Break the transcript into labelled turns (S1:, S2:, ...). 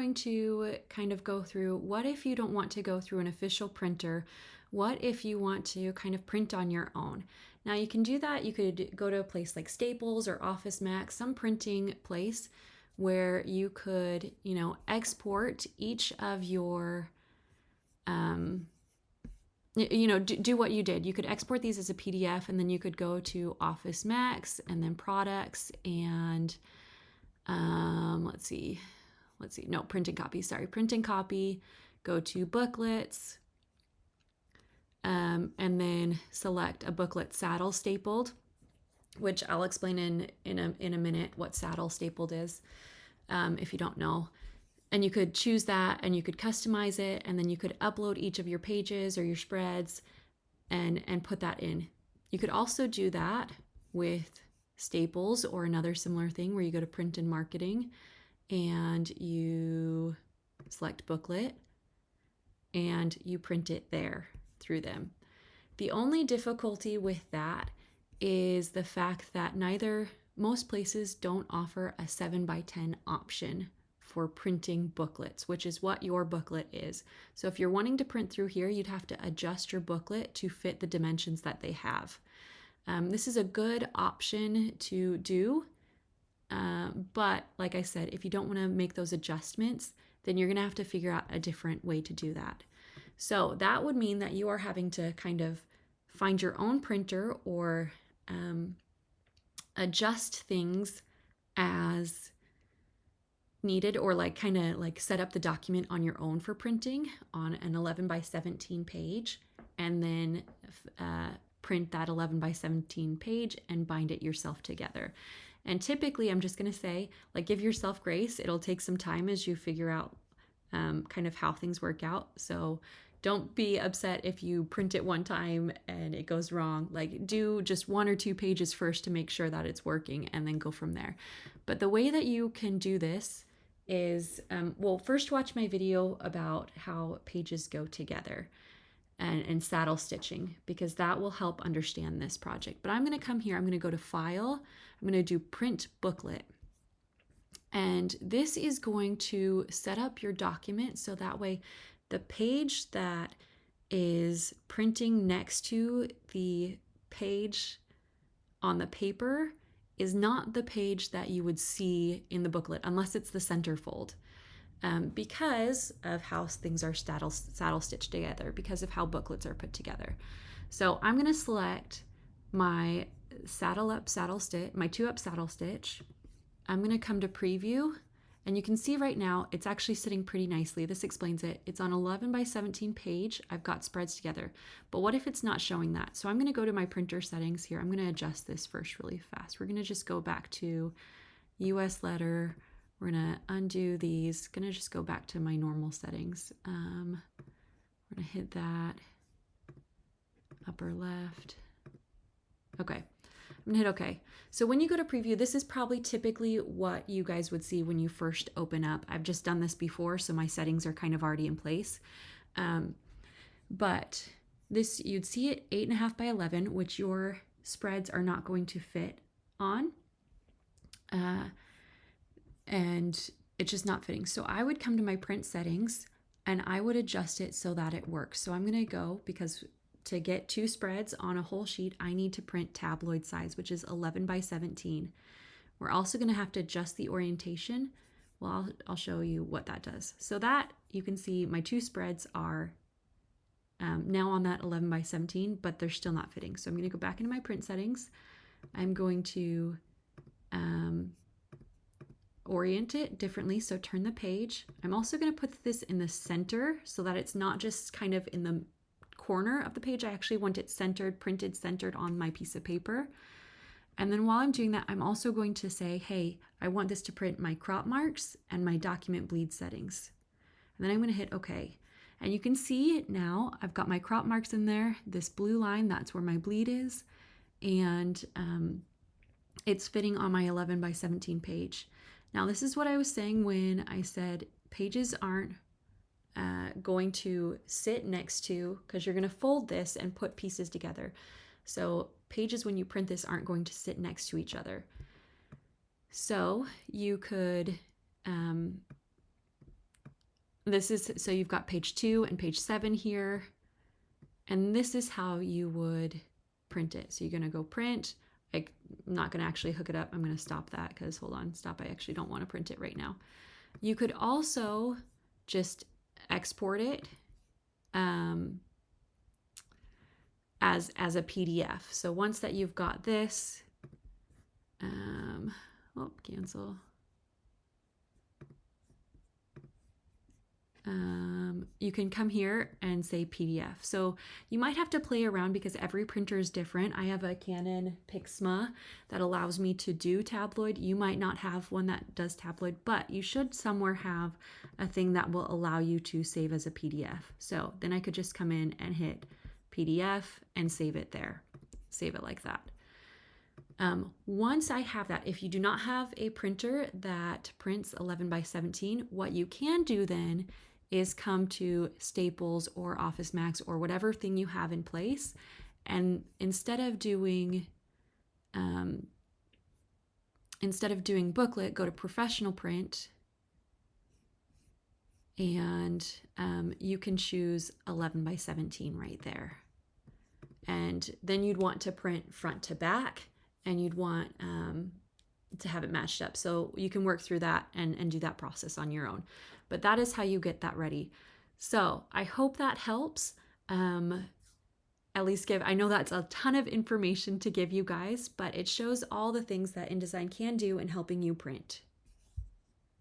S1: going to kind of go through, what if you don't want to go through an official printer? What if you want to kind of print on your own? Now you can do that. You could go to a place like Staples or Office Max, some printing place where you could, export each of your, do what you did. You could export these as a PDF, and then you could go to Office Max and then products and printing copy. Sorry, printing copy. Go to booklets, and then select a booklet saddle stapled, which I'll explain in a minute what saddle stapled is, if you don't know. And you could choose that, and you could customize it, and then you could upload each of your pages or your spreads and put that in. You could also do that with Staples or another similar thing where you go to print and marketing and you select booklet and you print it there through them. The only difficulty with that is the fact that most places don't offer a 7x10 option for printing booklets, which is what your booklet is. So if you're wanting to print through here, you'd have to adjust your booklet to fit the dimensions that they have. This is a good option to do, but like I said, if you don't want to make those adjustments, then you're going to have to figure out a different way to do that. So that would mean that you are having to kind of find your own printer or adjust things as needed, or kind of set up the document on your own for printing on an 11x17 page, and then print that 11x17 page and bind it yourself together. And typically, I'm just going to say, give yourself grace. It'll take some time as you figure out kind of how things work out. So don't be upset if you print it one time and it goes wrong. Do just 1 or 2 pages first to make sure that it's working, and then go from there. But the way that you can do this is, first watch my video about how pages go together and saddle stitching, because that will help understand this project. But I'm going to come here, I'm going to go to File, I'm going to do Print Booklet. And this is going to set up your document so that way the page that is printing next to the page on the paper is not the page that you would see in the booklet, unless it's the centerfold, because of how things are saddle stitched together, because of how booklets are put together. So I'm going to select my my 2-up saddle stitch. I'm going to come to preview, and you can see right now it's actually sitting pretty nicely. This explains it. It's on 11x17 page. I've got spreads together. But what if it's not showing that? So I'm going to go to my printer settings here. I'm going to adjust this first really fast. We're going to just go back to US letter. We're going to undo these. Going to just go back to my normal settings. We're going to hit that. Upper left. Okay. I'm gonna hit OK. So when you go to preview, this is probably typically what you guys would see when you first open up. I've just done this before, so my settings are kind of already in place. But this, you'd see it 8.5x11, which your spreads are not going to fit on. And it's just not fitting. So I would come to my print settings and I would adjust it so that it works. So I'm gonna go, because to get 2 spreads on a whole sheet, I need to print tabloid size, which is 11x17. We're also going to have to adjust the orientation. Well, I'll show you what that does. So that, you can see my 2 spreads are now on that 11x17, but they're still not fitting. So I'm going to go back into my print settings. I'm going to orient it differently, so turn the page. I'm also going to put this in the center so that it's not just kind of in the corner of the page. I actually want it centered, printed centered on my piece of paper. And then while I'm doing that, I'm also going to say, hey, I want this to print my crop marks and my document bleed settings. And then I'm going to hit OK. And you can see now I've got my crop marks in there. This blue line, that's where my bleed is. And it's fitting on my 11x17 page. Now, this is what I was saying when I said pages aren't going to sit next to, because you're going to fold this and put pieces together. So pages, when you print this, aren't going to sit next to each other. So you could this is, so you've got page 2 and page 7 here, and this is how you would print it. So you're going to go print. I'm not going to actually hook it up. I'm going to stop that because, hold on, stop. I actually don't want to print it right now. You could also just export it as a PDF. So once that you've got this, cancel. You can come here and say PDF. So you might have to play around because every printer is different. I have a Canon Pixma that allows me to do tabloid. You might not have one that does tabloid, but you should somewhere have a thing that will allow you to save as a PDF. So then I could just come in and hit PDF and save it there. Save it like that. Once I have that, if you do not have a printer that prints 11 by 17, what you can do then is come to Staples or Office Max or whatever thing you have in place, and instead of doing Booklet, go to Professional Print, and you can choose 11 by 17 right there. And then you'd want to print front to back, and you'd want to have it matched up. So you can work through that and do that process on your own. But that is how you get that ready. So I hope that helps. At least I know that's a ton of information to give you guys, but it shows all the things that InDesign can do in helping you print.